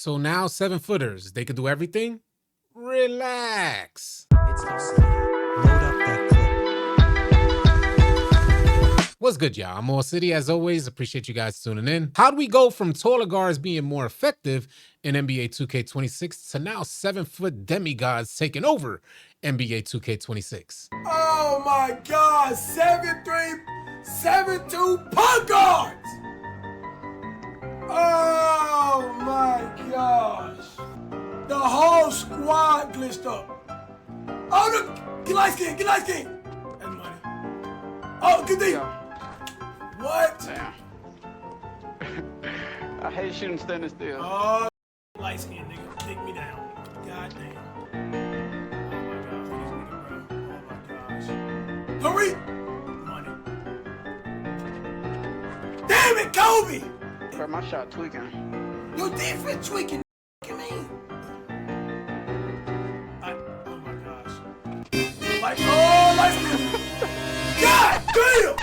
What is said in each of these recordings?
So now 7-footers, they could do everything? Relax. It's AllCity. Load up that clip. What's good, y'all? I'm AllCity. As always, appreciate you guys tuning in. How do we go from taller guards being more effective in NBA 2K26 to now 7-foot demigods taking over NBA 2K26? Oh my God, 7'3", 7'2" point guards! Oh my gosh. The whole squad glitched up. Oh look, get light skin. That's money. Oh, good thing. What? Damn. I hate shooting standing still. Oh, light skin nigga, take me down. God damn. Oh my gosh, hurry! Money. Damn it, Kobe! Bro, my shot tweaking. Your defense tweaking. Look at me. Oh my gosh. Like, oh, light skin. God damn!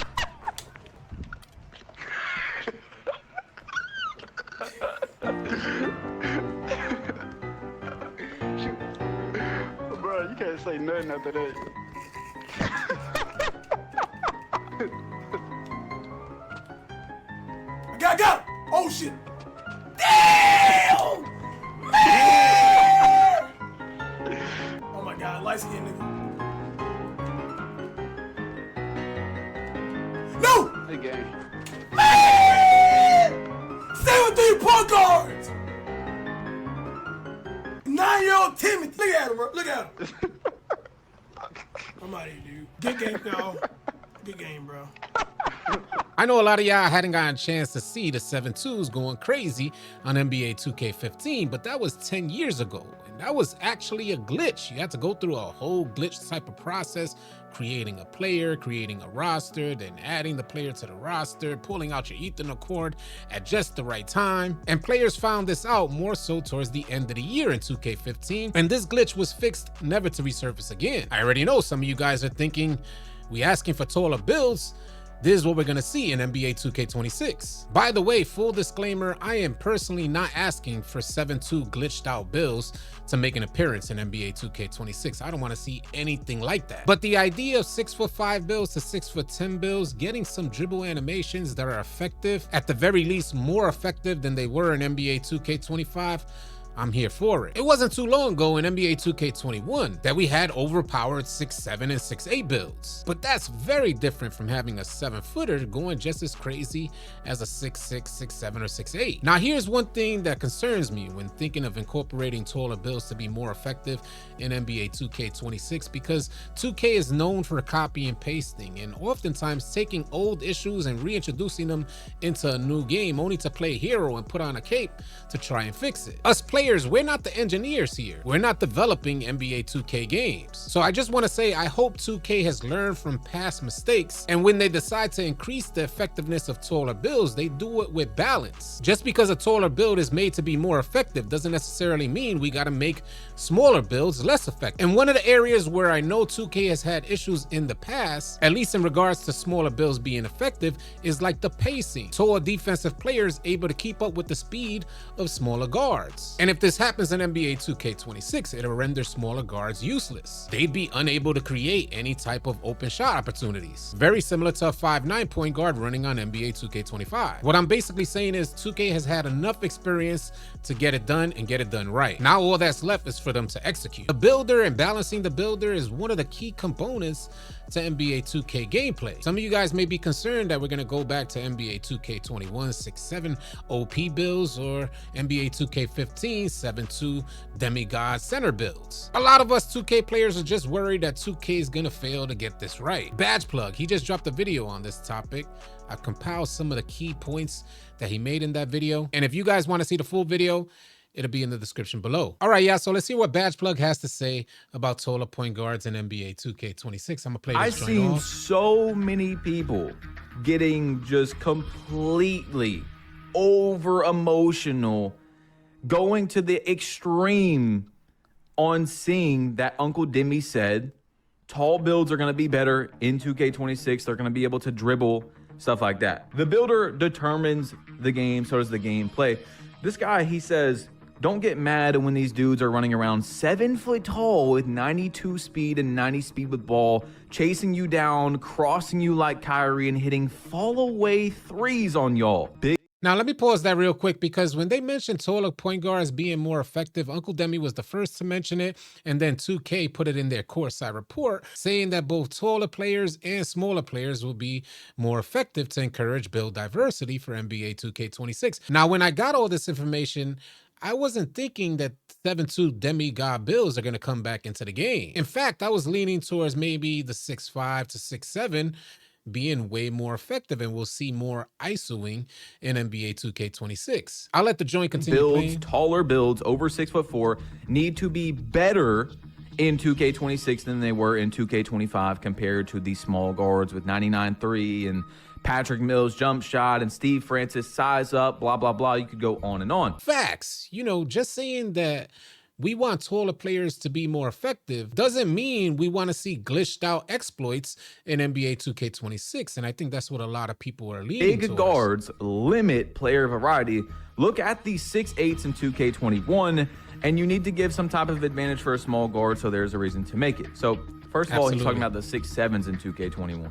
Bro, you can't say nothing after that. I got it! Oh shit! Damn! Man! Oh my God, light skin nigga. No! Good game. Man! 7'3" point guards! 9-year-old Timothy. Look at him, bro. Look at him. I'm out of here, dude. Good game, y'all. Good game, bro. I know a lot of y'all hadn't gotten a chance to see the 7-2s going crazy on NBA 2K15, but that was 10 years ago. And that was actually a glitch. You had to go through a whole glitch type of process, creating a player, creating a roster, then adding the player to the roster, pulling out your Ethernet cord at just the right time. And players found this out more so towards the end of the year in 2K15. And this glitch was fixed, never to resurface again. I already know some of you guys are thinking, we asking for taller builds. This is what we're gonna see in NBA 2K26. By the way, full disclaimer, I am personally not asking for 7-2 glitched out builds to make an appearance in NBA 2K26. I don't wanna see anything like that. But the idea of 6'5" builds to 6'10" builds, getting some dribble animations that are effective, at the very least more effective than they were in NBA 2K25, I'm here for it. It wasn't too long ago in NBA 2K21 that we had overpowered 6'7" and 6'8" builds. But that's very different from having a 7-footer going just as crazy as a 6'6", 6'7", or 6'8". Now here's one thing that concerns me when thinking of incorporating taller builds to be more effective in NBA 2K26, because 2K is known for copy and pasting and oftentimes taking old issues and reintroducing them into a new game only to play hero and put on a cape to try and fix it. Us players, we're not the engineers here. We're not developing NBA 2K games. So I just want to say, I hope 2K has learned from past mistakes, and when they decide to increase the effectiveness of taller builds, they do it with balance. Just because a taller build is made to be more effective doesn't necessarily mean we got to make smaller builds less effective. And one of the areas where I know 2K has had issues in the past, at least in regards to smaller builds being effective, is like the pacing. Taller defensive players able to keep up with the speed of smaller guards. And if this happens in NBA 2K26, it'll render smaller guards useless. They'd be unable to create any type of open shot opportunities. Very similar to a 5'9" point guard running on NBA 2K25. What I'm basically saying is 2K has had enough experience to get it done and get it done right. Now all that's left is for them to execute. The builder and balancing the builder is one of the key components to NBA 2K gameplay. Some of you guys may be concerned that we're gonna go back to NBA 2K21 6'7" OP builds or NBA 2K15 7'2" demigod center builds. A lot of us 2K players are just worried that 2K is gonna fail to get this right. BADGEPLUG, he just dropped a video on this topic. I compiled some of the key points that he made in that video. And if you guys want to see the full video, it'll be in the description below. All right, yeah, so let's see what BADGEPLUG has to say about taller point guards in NBA 2K26. I'm gonna play this I've seen so many people getting just completely over emotional, going to the extreme on seeing that Uncle Demi said tall builds are going to be better in 2K26. They're going to be able to dribble, stuff like that. The builder determines the game, so does the gameplay. This guy, he says Don't get mad when these dudes are running around 7 foot tall with 92 speed and 90 speed with ball, chasing you down, crossing you like Kyrie, and hitting fall away threes on y'all. Now, let me pause that real quick, because when they mentioned taller point guards being more effective, Uncle Demi was the first to mention it, and then 2K put it in their courtside report, saying that both taller players and smaller players will be more effective to encourage build diversity for NBA 2K26. Now, when I got all this information, I wasn't thinking that 7'2" demigod builds are going to come back into the game. In fact, I was leaning towards maybe the 6'5" to 6'7", being way more effective, and we'll see more ISOing in NBA 2K26. I'll let the joint continue playing. Taller builds over 6'4" need to be better in 2K26 than they were in 2K25 compared to the small guards with 99.3 and Patrick Mills jump shot and Steve Francis size up, blah, blah, blah. You could go on and on. Facts. You know, just saying that we want taller players to be more effective doesn't mean we want to see glitched out exploits in NBA 2K26. And I think that's what a lot of people are leaning Big towards. guards limit player variety. Look at the 6'8" in 2K21, and you need to give some type of advantage for a small guard, so there's a reason to make it. So first of all, he's talking about the 6'7" in 2K21.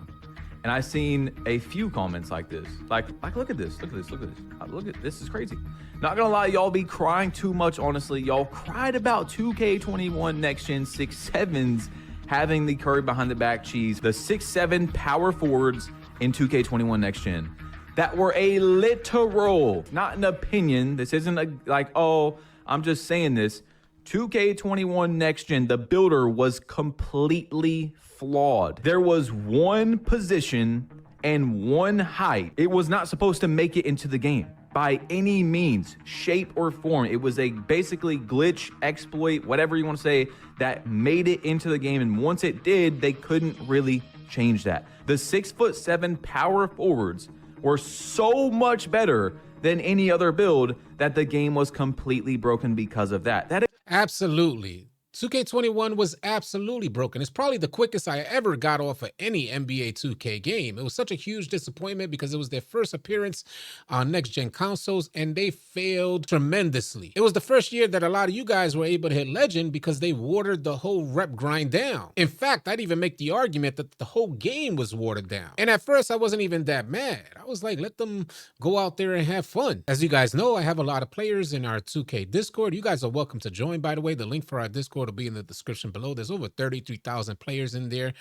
And I've seen a few comments like this. Like, look at this, look at this, look at this. Look at this, is crazy. Not gonna lie, y'all be crying too much, honestly. Y'all cried about 2K21 next gen 6'7s having the curry behind the back cheese. The 6'7 power forwards in 2K21 next gen that were a literal, not an opinion. This isn't like, oh, I'm just saying this. 2K21 next gen, the builder was completely flawed. There was one position and one height. It was not supposed to make it into the game by any means, shape, or form. It was a basically glitch, exploit, whatever you want to say, that made it into the game. And once it did, they couldn't really change that. The 6'7" power forwards were so much better than any other build that the game was completely broken because of that. Absolutely. 2K21 was absolutely broken. It's probably the quickest I ever got off of any NBA 2K game. It was such a huge disappointment because it was their first appearance on next-gen consoles, and they failed tremendously. It was the first year that a lot of you guys were able to hit Legend because they watered the whole rep grind down. In fact, I'd even make the argument that the whole game was watered down. And at first, I wasn't even that mad. I was like, let them go out there and have fun. As you guys know, I have a lot of players in our 2K Discord. You guys are welcome to join, by the way. The link for our Discord will be in the description below. There's over 33,000 players in there.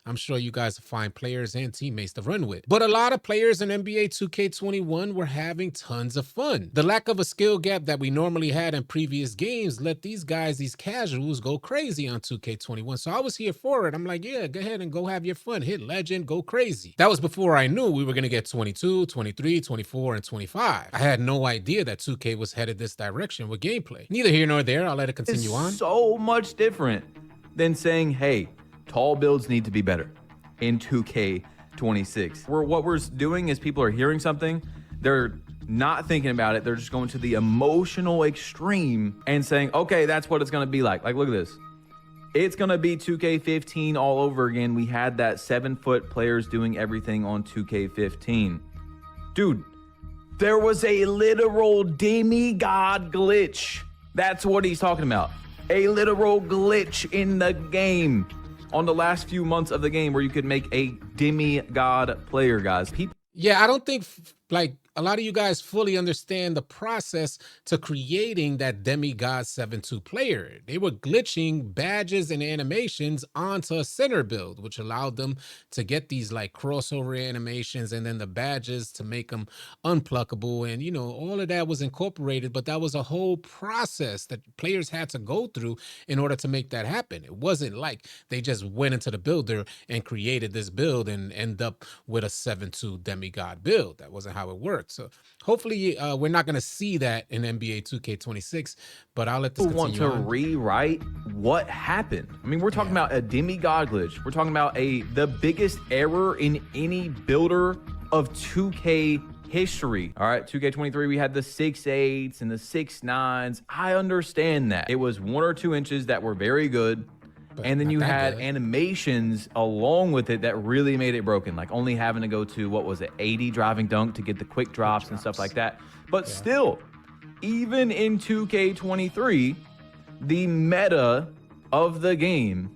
I'm sure you guys will find players and teammates to run with. But a lot of players in NBA 2K21 were having tons of fun. The lack of a skill gap that we normally had in previous games let these guys, these casuals, go crazy on 2K21. So I was here for it. I'm like, yeah, go ahead and go have your fun. Hit Legend, go crazy. That was before I knew we were going to get 22, 23, 24, and 25. I had no idea that 2K was headed this direction with gameplay. Neither here nor there. I'll let it continue on. So much different than saying, hey, tall builds need to be better in 2K26. What we're doing is people are hearing something, they're not thinking about it, they're just going to the emotional extreme and saying, okay, that's what it's going to be like. Like, look at this. It's going to be 2K15 all over again. We had that 7-foot players doing everything on 2K15. Dude, there was a literal demigod glitch. That's what he's talking about. A literal glitch in the game on the last few months of the game where you could make a demigod player, guys. Yeah, I don't think like a lot of you guys fully understand the process to creating that demigod 7-2 player. They were glitching badges and animations onto a center build, which allowed them to get these like crossover animations and then the badges to make them unpluckable. And, you know, all of that was incorporated, but that was a whole process that players had to go through in order to make that happen. It wasn't like they just went into the builder and created this build and end up with a 7-2 demigod build. That wasn't how it worked. So hopefully we're not going to see that in NBA 2K26, but I'll let this continue want to rewrite what happened. I mean, we're talking about a demigod glitch. We're talking about the biggest error in any builder of 2K history. All right, 2K23, we had the 6'8s and the 6'9s. I understand that. It was 1 or 2 inches that were very good. And then you had animations along with it that really made it broken, like only having to go to, what was it, 80 driving dunk to get the quick drops and stuff like that. But still, even in 2K23, the meta of the game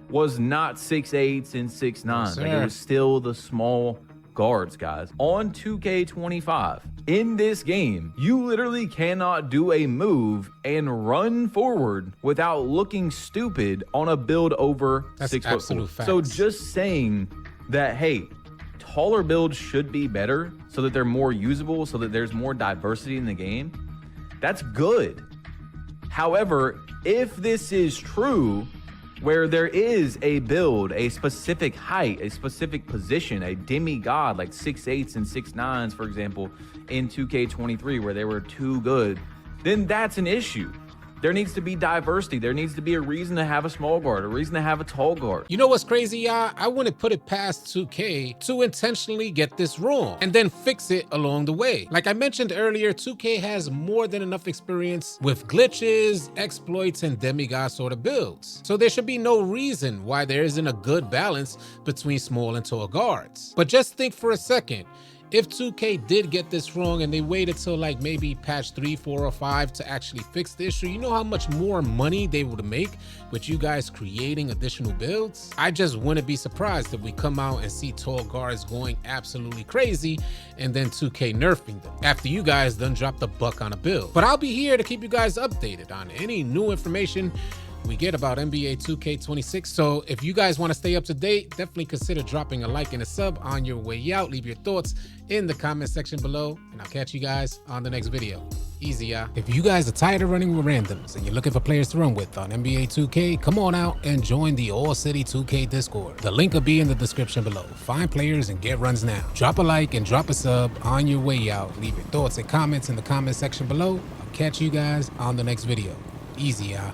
was not 6'8" and 6'9". Yes, Like, it sir. was still the small guards, guys. On 2K25, in this game, you literally cannot do a move and run forward without looking stupid on a build over That's 6'4". absolute So facts. just saying that, hey, taller builds should be better so that they're more usable, so that there's more diversity in the game, that's good. However, if this is true, where there is a build, a specific height, a specific position, a demigod like 6'8" and 6'9", for example, in 2K23, where they were too good, then that's an issue. There needs to be diversity. There needs to be a reason to have a small guard, a reason to have a tall guard. You know what's crazy, y'all? I wouldn't put it past 2K to intentionally get this wrong and then fix it along the way. Like I mentioned earlier, 2K has more than enough experience with glitches, exploits, and demigod sort of builds. So there should be no reason why there isn't a good balance between small and tall guards. But just think for a second. If 2K did get this wrong and they waited till like maybe patch 3, 4, or 5 to actually fix the issue, you know how much more money they would make with you guys creating additional builds? I just wouldn't be surprised if we come out and see tall guards going absolutely crazy and then 2K nerfing them after you guys done dropped the buck on a build. But I'll be here to keep you guys updated on any new information we get about NBA 2K26. So if you guys want to stay up to date, definitely consider dropping a like and a sub on your way out. Leave your thoughts in the comment section below, and I'll catch you guys on the next video. Easy, y'all. If you guys are tired of running with randoms and you're looking for players to run with on NBA 2K, come on out and join the AllCity 2K Discord. The link will be in the description below. Find players and get runs now. Drop a like and drop a sub on your way out. Leave your thoughts and comments in the comment section below. I'll catch you guys on the next video. Easy, y'all.